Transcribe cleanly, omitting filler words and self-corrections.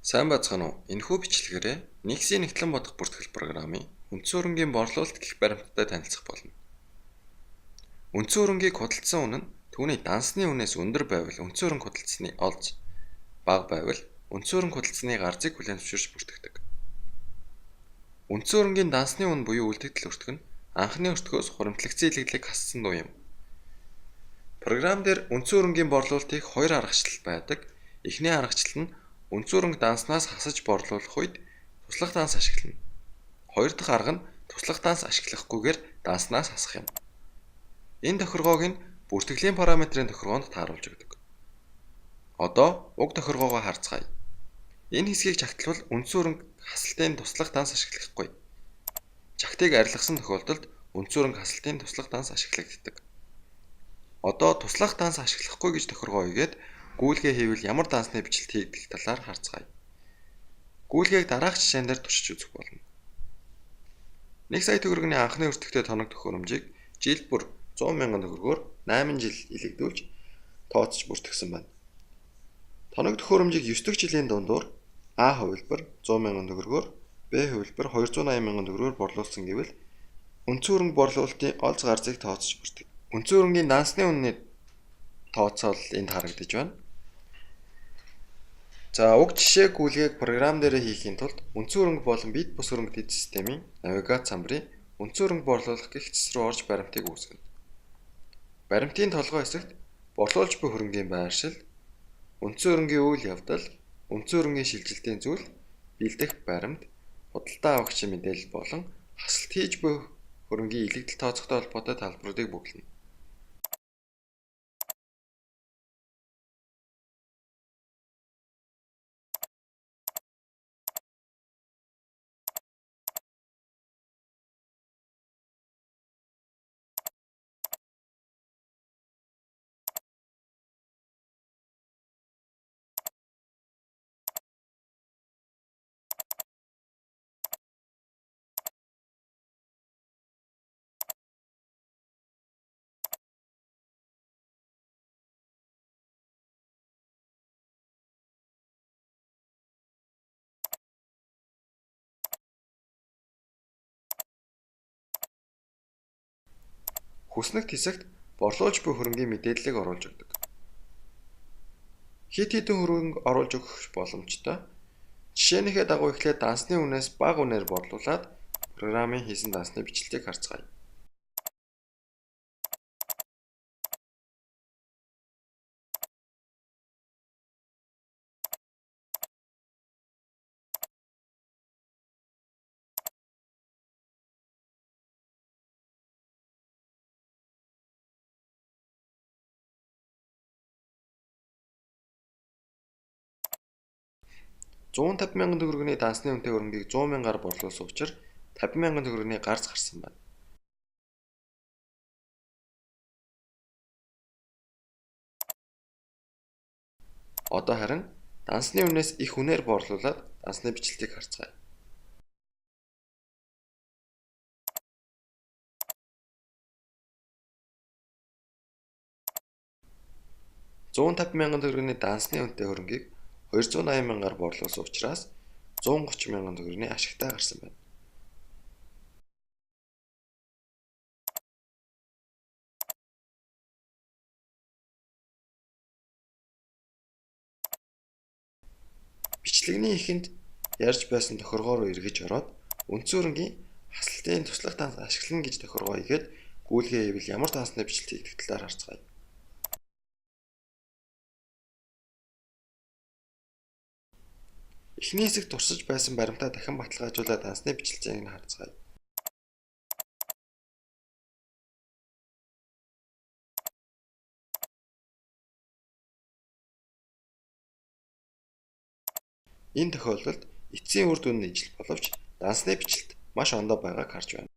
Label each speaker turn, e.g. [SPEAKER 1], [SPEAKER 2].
[SPEAKER 1] Сайн бацгаана уу? Энэхүү бичлэгээрээ нэгсийн нэгтлэн бодох бүртгэл программын үндсэн хөрөнгийн борлуулалт гэх баримттай танилцах болно. Үндсэн хөрөнгийг худалдсан үн нь түүний дансны үнээс өндөр байвал үндсэн хөрөнгө худалдсаны олж, бага байвал үндсэн хөрөнгө худалдсаны гарзыг хүлээн зөвшөөрч бүртгэдэг. Үндсэн хөрөнгийн дансны үн буюу үлдэгдэл өртөг нь анхны өртгөөс хуримтлагдсан илгэдлийг хассан дуу юм. Програм дээр үндсэн хөрөнгийн борлуулалтыг хоёр аргачлал байдаг. Эхний аргачлал нь үндсэн хөрөнгө данснаас хасаж борлуулах үед туслах данс ашиглана. Хоёр дахь арга нь туслах данс ашиглахгүйгээр данснаас хасах юм. Энэ тохиргоог нь бүртгэлийн параметрын тохиргоонд тааруулж өгдөг. Одоо уг тохиргоогоо харцгаая. Энэ хэсгийг чагтлавал үндсэн хөрөнгө хасалтын туслах данс ашиглахгүй. Чагтыг арилгасан тохиолдолд үндсэн хөрөнгө хасалтын туслах данс ашиглагддаг. Одоо туслах данс ашиглахгүй гэж тохиргоо өгөөд гүйлгээ хийвэл ямар дансны бичлэлт хийгдэх талаар харцгаая. Гүйлгээг дараах жишээн дээр туршиж үзэх болно. 1 сая төгрөгийн анхны өртөгтэй тоног төхөөрөмжийг жилд бүр 100,000 төгрөгөөр 8 жил илэгдүүлж тооцож бүртгэсэн байна. Тоног төхөөрөмжийг 9 дахь жилийн дундуур А хувилбар 100,000 төгрөгөөр, Б хувилбар 280,000 төгрөгөөр борлуулсан гэвэл үндсэн хөрөнгө борлуулалтын олз гарзыг тооцож бүртгэв. Үндсэн хөрөнгийн дансны үнэний тооцоол энд харагдаж байна. За уг жишээ гүйлгээг програм дээр хийхийн тулд үндсэн хөрөнгө болон бит бус хөрөнгө дэд системийн навигац самбарын үндсэн хөрөнгө борлуулах гэх цэс рүү орж баримтыг үүсгэнэ. Баримтын толгой хэсэгт борлуулж буй хөрөнгийн байршил, үндсэн хөрөнгийн үйл явдал, үндсэн хөрөнгийн шилжилтийн зүйл, бэлдэх баримт, худалдаа авагчийн мэдээлэл болон хасалт хийж буй хөрөнгийн илэгдэл тооцохтой холбоотой талбаруудыг бүглэнэ. Хүснэгт хэсэгт борлуулж буй хөрөнгийн мэдээллийг оруулж өгдөг. Хэд хэдэн хөрөнгө оруулж өгөх боломжтой. Жишээнийхээ дагуу эхлээд дансны үнээс бага үнээр борлуулад програмын хийсэн дансны бичлэлтийг харцгаая. $150,000 төгрөгийн дансны үнэтэй хөрөнгийг 100,000-аар борлуулсан учраас 50,000 төгрөгийн гарц гарсан байна. Одоо харин дансны үнээс их үнээр борлуулад дансны бичлэлтийг харцгаая. $150,000 төгрөгийн дансны үнэтэй хөрөнгийг 280,000-аар борлуулсан учраас 130,000 төгрөгийн ашигтай гарсан байна. Бичлэгний эхэнд ярьж байсан тохиргоо руу эргэж ороод үндсэн хөрөнгийн хасалтын туслах данс ашиглана гэж тохиргоо хийгээд гүйлгээ хийвэл ямар дансны бичлэлт хийгдэх талаар харцгаая. Эхний хэсэгт туршиж байсан баримтаа дахин баталгаажуулаад дансны бичлэлтийг нь харцгаая. Энэ тохиолдолд эцсийн үр дүн нь ижил боловч дансны бичлэлт маш ондоо байгааг харж байна.